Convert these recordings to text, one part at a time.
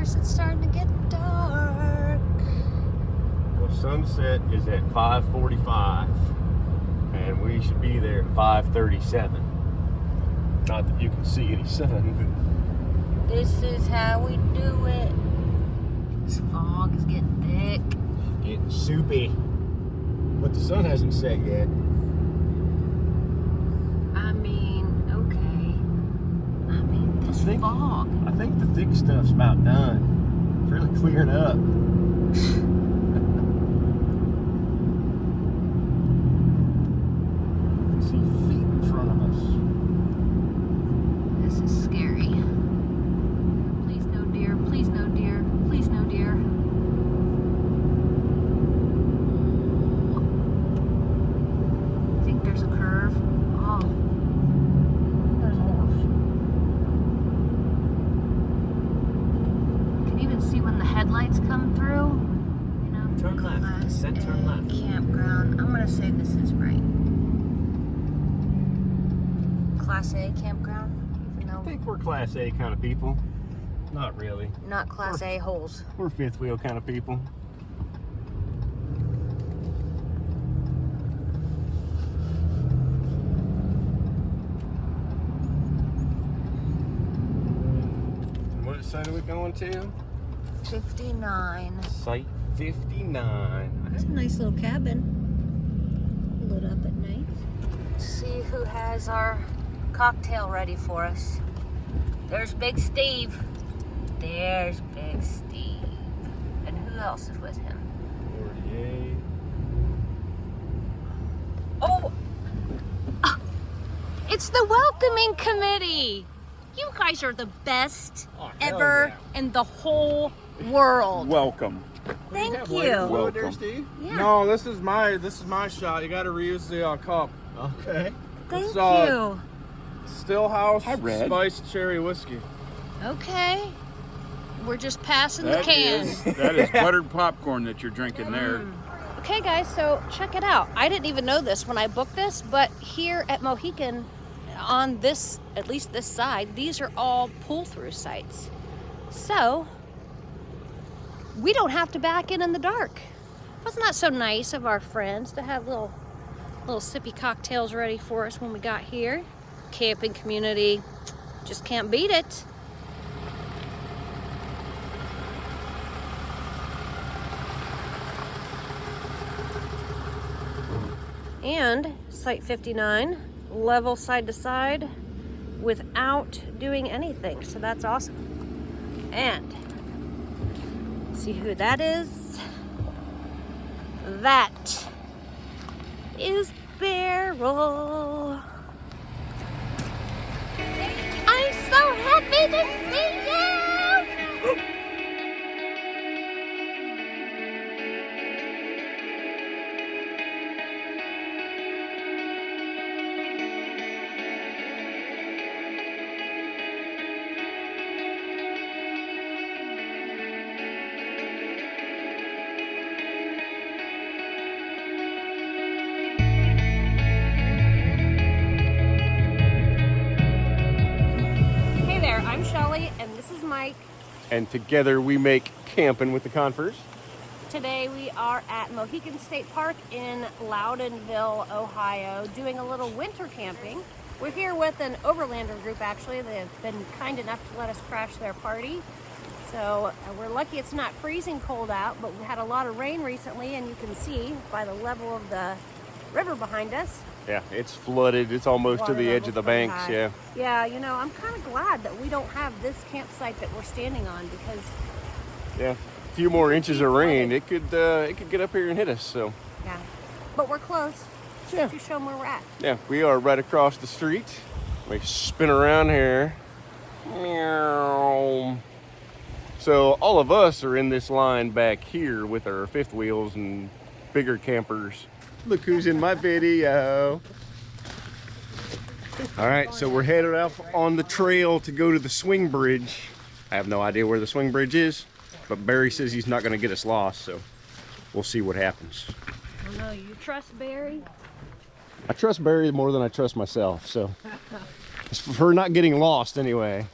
course, it's starting to get dark. Well, sunset is at 5:45, and we should be there at 5:37. Not that you can see any sun, but This is how we do it. This fog is getting thick. getting soupy. But the sun hasn't set yet. I mean, okay. I mean, this fog. I think the thick stuff's about done. It's really clearing up. I can see feet in front of us. This is scary. Please no deer, please no deer, please no deer. I think there's a curve. Oh, There's a horse. you can even see when the headlights come through. You know, Turn left. Class Descend, turn A left. Campground. I'm gonna say this is right. Class A campground. Even I though think we're Class A kind of people. Not really. not Class A holes. We're fifth wheel kind of people. And what site are we going to? 59. Site 59. That's a nice little cabin. Lit up at night. See who has our cocktail ready for us. There's Big Steve. There's Big Steve. And who else is with him? 48. Oh! Ah, it's the welcoming committee. You guys are the best ever in the whole world. Welcome. Thank you. Welcome. Steve? Yeah. No, this is my shot. You got to reuse the cup. Okay. Thank It's, you. Stillhouse Hi, Red. spiced cherry whiskey. Okay. We're just passing the can. That is buttered popcorn that you're drinking there. Okay, guys, so check it out. I didn't even know this when I booked this, but here at Mohican, on this, at least this side, these are all pull-through sites. So, we don't have to back in the dark. Wasn't that so nice of our friends to have little sippy cocktails ready for us when we got here? Camping community, just can't beat it. And Site 59, level side to side without doing anything. So that's awesome. And see who that is? That is Beryl. I'm so happy to see you! Hey there, I'm Shelley, and this is Mike. And together we make Campin with the Confers. Today we are at Mohican State Park in Loudonville, Ohio, doing a little winter camping. We're here with an overlander group, actually. They've been kind enough to let us crash their party. So we're lucky it's not freezing cold out, but we had a lot of rain recently, and you can see by the level of the river behind us. Yeah, it's flooded. It's almost to Water the edge level's of the pretty banks, high. yeah. Yeah, you know, I'm kind of glad that we don't have this campsite that we're standing on, because Yeah, a few more inches of rain, it could get up here and hit us, so. yeah, but we're close. Yeah. To show them where we're at. Yeah, we are right across the street. We spin around here. Meow. So all of us are in this line back here with our fifth wheels and bigger campers. Look who's in my video. All right, so we're headed out on the trail to go to the swing bridge. I have no idea where the swing bridge is, but Barry says he's not gonna get us lost, so we'll see what happens. I don't know, you trust Barry? I trust Barry more than I trust myself, so it's for not getting lost anyway.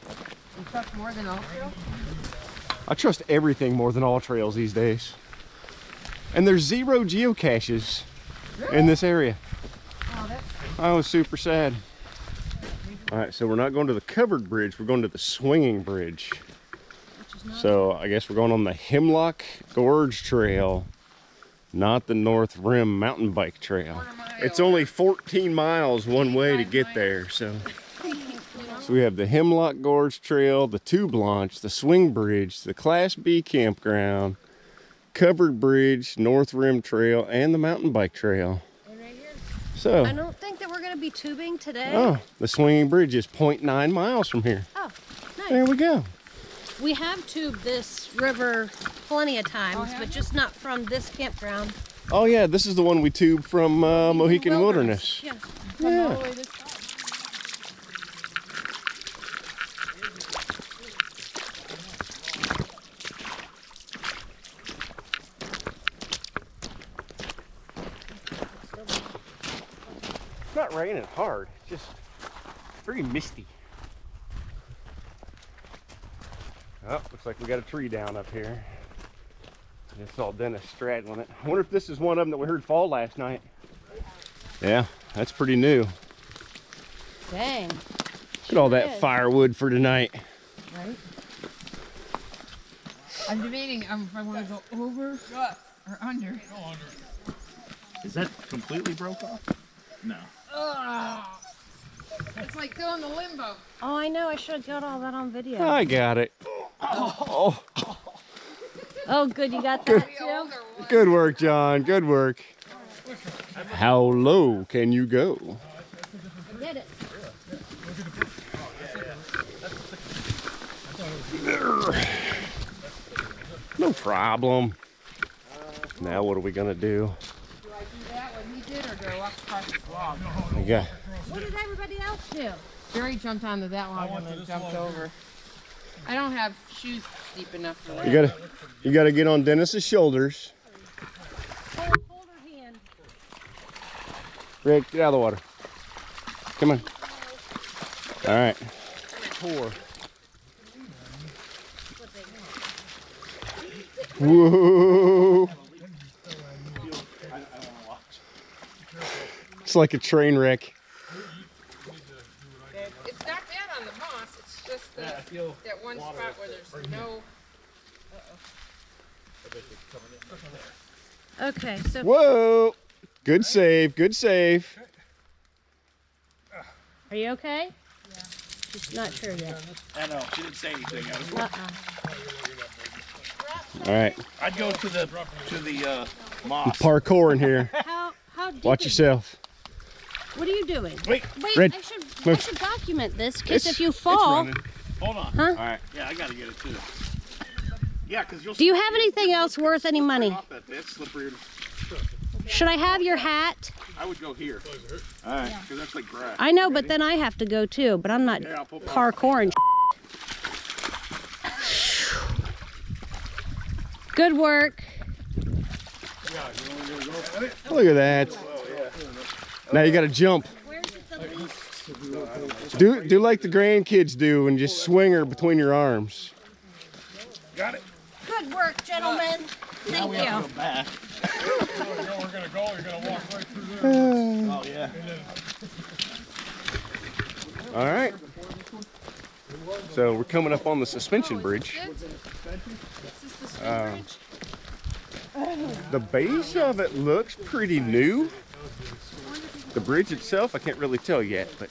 You trust more than I'll I trust everything more than all trails these days. And there's 0 geocaches in this area. I was super sad. All right, so we're not going to the covered bridge, we're going to the swinging bridge. So I guess we're going on the Hemlock Gorge Trail, not the North Rim mountain bike trail. It's only 14 miles one way to get there, so we have the Hemlock Gorge Trail, the Tube Launch, the Swing Bridge, the Class B Campground, Covered Bridge, North Rim Trail, and the mountain bike trail. So I don't think that we're going to be tubing today. oh, the Swinging Bridge is 0.9 miles from here. Oh, nice. There we go. We have tubed this river plenty of times, but just not from this campground. Oh yeah, this is the one we tubed from Mohican Wilderness. Yeah. Yeah. It's not raining hard, it's just very misty. Oh, looks like we got a tree down up here. I saw Dennis straddling it. I wonder if this is one of them that we heard fall last night. Yeah, that's pretty new. Dang. Look at all that firewood for tonight. Right? I'm debating if I want to go over or under. Is that completely broke off? No. It's like going to limbo. Oh, I know. I should have got all that on video. I got it. Oh, Oh, good. You got that too? good work, John. Good work. How low can you go? I did it. No problem. Now what are we gonna do? Do I do that what he did or do I walk across this log? Yeah. What did everybody else do? Barry jumped onto that log and then jumped over. I don't have shoes deep enough for that. You gotta get on Dennis's shoulders. Hold her hand. Rick, get out of the water. Come on. All right. Pour. Whoa. It's like a train wreck. It's not bad on the moss. It's just that one spot where there's no. Okay, so Whoa. Good save. Good save. are you okay? Yeah. She's not sure yet. I know. She didn't say anything. All right. I'd go to the moss. Parkour in here. How deep Watch is yourself. it? What are you doing? Wait. Red. I should document this in case It's- if you it's fall. running. Hold on. Huh? All right. Yeah, I gotta get it too. Yeah, because you'll. Do you have anything else worth any money? That's slippery. Should I have your hat? I would go here. All right, because that's like grass. I know, but then I have to go too. But I'm not Yeah, I'll put my- parkouring. Good work. Look at that. Now you got to jump. Do like the grandkids do and just swing her between your arms. Got it. Good work, gentlemen. Thank you. Back. We're gonna go. You're gonna walk right through there. Oh yeah. All right. So we're coming up on the suspension bridge. The base of it looks pretty new. The bridge itself, I can't really tell yet, but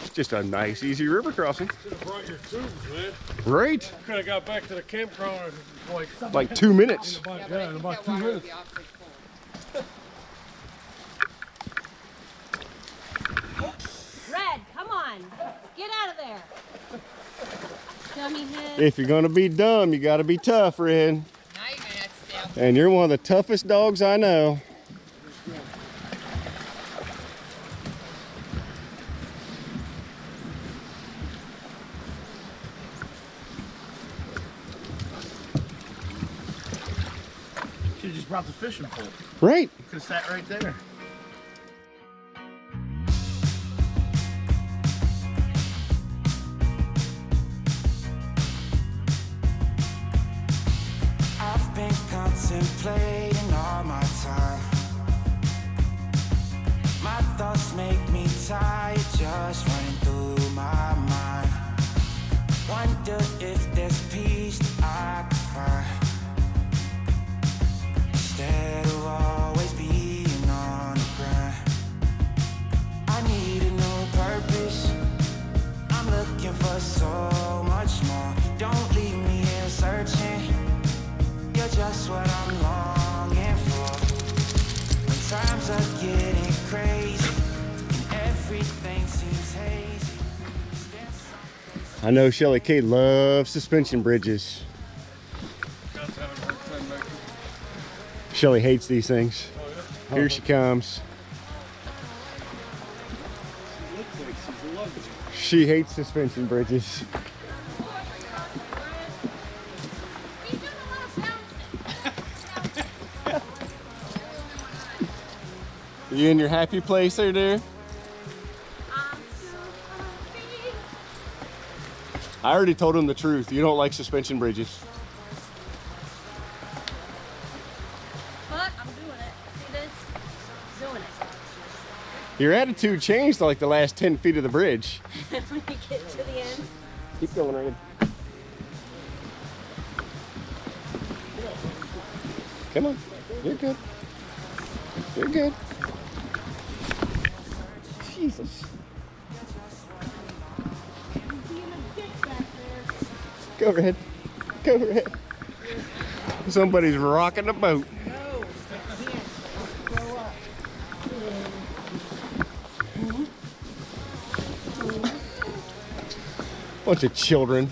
it's just a nice, easy river crossing. Should have brought your tubes, man. Right. Could have got back to the campground in Like 2 minutes. in about 2 minutes. Red, come on. Get out of there. Dummy head. If you're gonna be dumb, you gotta be tough, Red. Now you're gonna have to stay out. And you're one of the toughest dogs I know. Should have just brought the fishing pole. Right. Could have sat right there. contemplating all my time. My thoughts make me tired, just running through my mind. Wonder if there's peace that I can find, instead of always being on the grind. I need a new purpose, I'm looking for so much more. Don't leave me here searching, you're just what I'm longing for. When times are getting crazy and everything seems hazy. I know Shelley K loves suspension bridges. Shelley hates these things. Here she comes. She hates suspension bridges. You in your happy place there, dear? I already told him the truth. You don't like suspension bridges. But I'm doing it. See this? Doing it. Your attitude changed like the last 10 feet of the bridge. When we get to the end. Keep going, Reagan. Come on. You're good. You're good. Jesus. Go Red. Go Red. Somebody's rocking the boat. Bunch of children.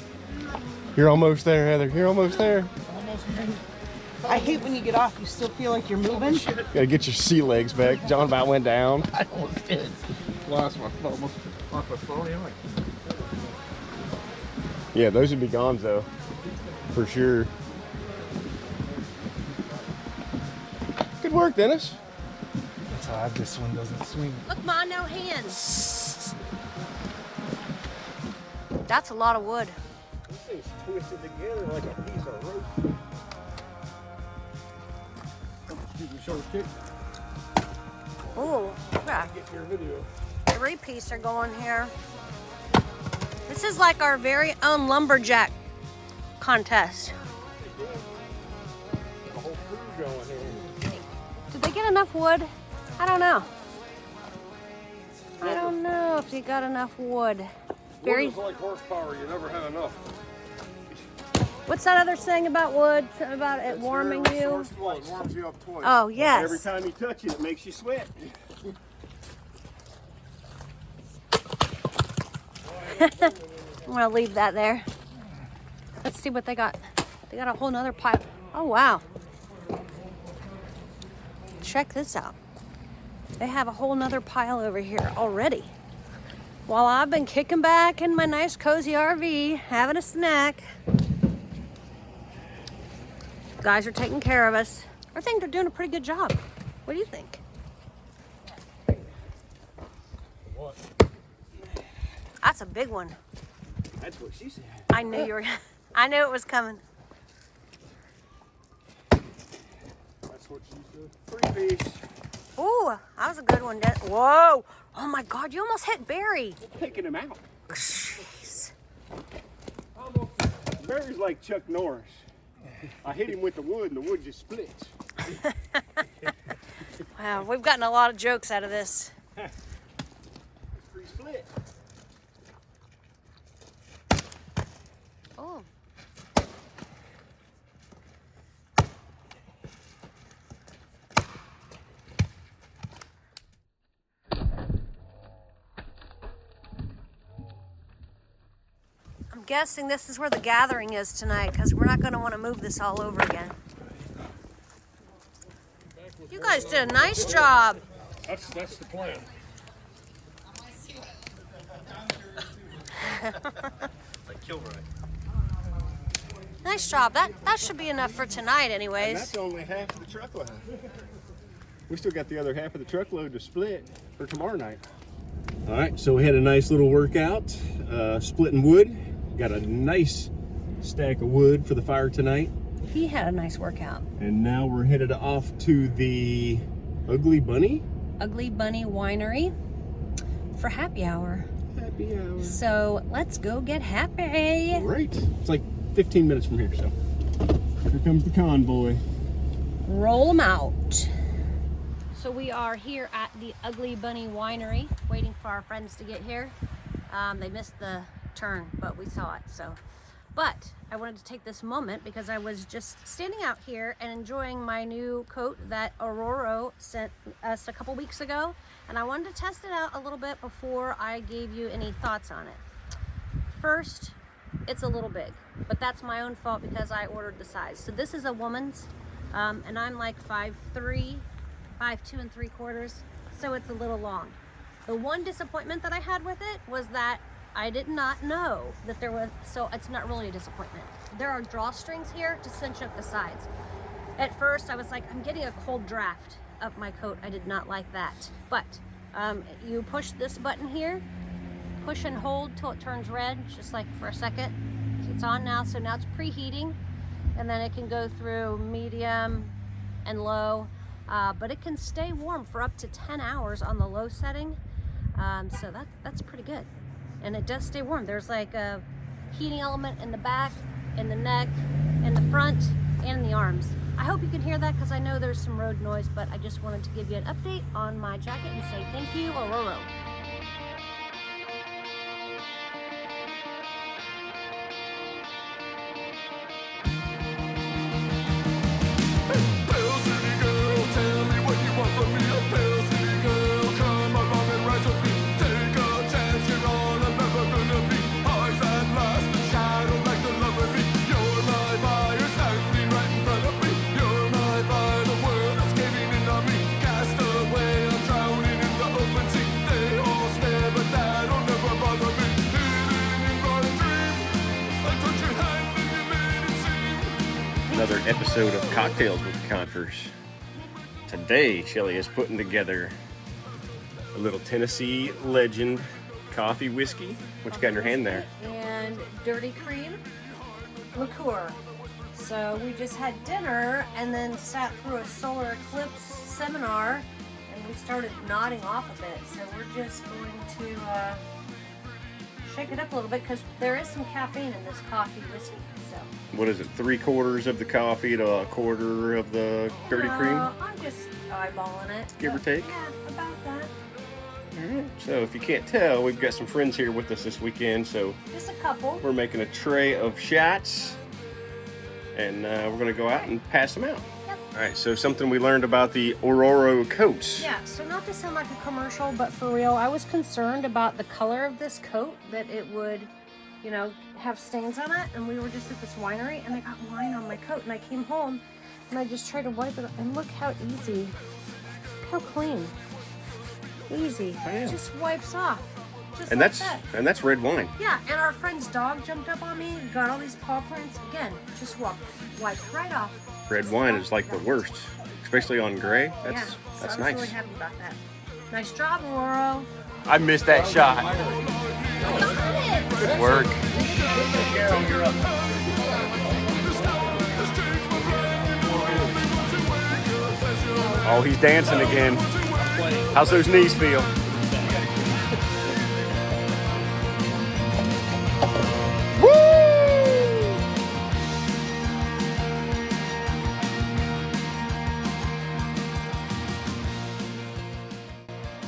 You're almost there, Heather. You're almost there. I hate when you get off, you still feel like you're moving. Gotta get your sea legs back. John about went down. I almost did. Almost lost my phone anyway. Yeah, those would be gone though, for sure. Good work, Dennis. That's odd, this one doesn't swing. Look, Ma, no hands. That's a lot of wood. This thing's twisted together like a piece of rope. Excuse me, shoulder kick. Oh, yeah. Get your video. 3-piece are going here. This is like our very own lumberjack contest. The whole crew going here. Did they get enough wood? I don't know. I don't know if they got enough wood. Very. Wood is like horsepower, you never have enough. What's that other saying about wood? Something about it warming you? Resourceful, it warms you up twice. Oh, yes. Every time you touch it, it makes you sweat. I'm gonna leave that there. Let's see what they got. They got a whole nother pile. Oh, wow. Check this out. They have a whole nother pile over here already. While I've been kicking back in my nice cozy RV, having a snack. Guys are taking care of us. I think they're doing a pretty good job. What do you think? What? That's a big one. That's what she said. I knew you were. I knew it was coming. That's what she said. 3-piece. Ooh, that was a good one. Whoa! Oh my God! You almost hit Barry. Taking him out. Jeez. Barry's like Chuck Norris. I hit him with the wood and the wood just splits. Wow, we've gotten a lot of jokes out of this. Free split. Oh. I'm guessing this is where the gathering is tonight because we're not going to want to move this all over again. You guys did a nice job. That's the plan. Like Kilroy. Nice job. That should be enough for tonight And anyways. that's only half of the truckload. We still got the other half of the truckload to split for tomorrow night. All right, so we had a nice little workout, splitting wood. Got a nice stack of wood for the fire tonight. He had a nice workout. And now we're headed off to the Ugly Bunny Winery for happy hour. Happy hour. So let's go get happy. Great. It's like 15 minutes from here, so here comes the convoy. Roll them out. So we are here at the Ugly Bunny Winery, waiting for our friends to get here. They missed the turn, but we saw it. But I wanted to take this moment because I was just standing out here and enjoying my new coat that Aurora sent us a couple weeks ago, and I wanted to test it out a little bit before I gave you any thoughts on it. First, it's a little big, but that's my own fault because I ordered the size. So this is a woman's, and I'm like 5'3", 5'2 3/4", so it's a little long. The one disappointment that I had with it was that I did not know that there was, so it's not really a disappointment. There are drawstrings here to cinch up the sides. At first I was like, I'm getting a cold draft up my coat. I did not like that. But you push this button here, push and hold till it turns red, just like for a second. It's on now, so now it's preheating, and then it can go through medium and low, but it can stay warm for up to 10 hours on the low setting. So that's pretty good. And it does stay warm. There's like a heating element in the back, in the neck, in the front, and in the arms. I hope you can hear that because I know there's some road noise, but I just wanted to give you an update on my jacket and say thank you, Aurora. Another episode of Cocktails with the Confers. Today, Shelley is putting together a little Tennessee Legend coffee whiskey. What you got in your hand there? And dirty cream liqueur. So we just had dinner and then sat through a solar eclipse seminar, and we started nodding off a bit. So we're just going to shake it up a little bit because there is some caffeine in this coffee whiskey. So. What is it, 3/4 of the coffee to 1/4 of the dirty cream? I'm just eyeballing it. Give or take? Yeah, about that. Alright, so if you can't tell, we've got some friends here with us this weekend, so Just a couple. we're making a tray of shots, and we're going to go out and pass them out. Yep. Alright, so something we learned about the Aurora coats. Yeah, so not to sound like a commercial, but for real, I was concerned about the color of this coat, that it would, you know, have stains on it. And we were just at this winery and I got wine on my coat, and I came home and I just tried to wipe it, and look how easy, how clean, easy. Oh, yeah. It just wipes off. Just And like that's red wine. Yeah, and our friend's dog jumped up on me, got all these paw prints. Again, just wiped right off. Red wine is like the worst, especially on gray. So That's I was nice. really happy about that. Nice job, Aurora. I missed that shot. Good work. Oh, he's dancing again. How's those knees feel?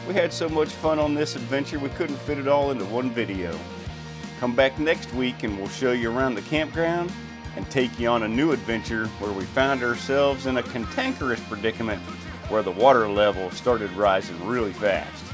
We had so much fun on this adventure, we couldn't fit it all into one video. Come back next week and we'll show you around the campground and take you on a new adventure where we found ourselves in a cantankerous predicament where the water level started rising really fast.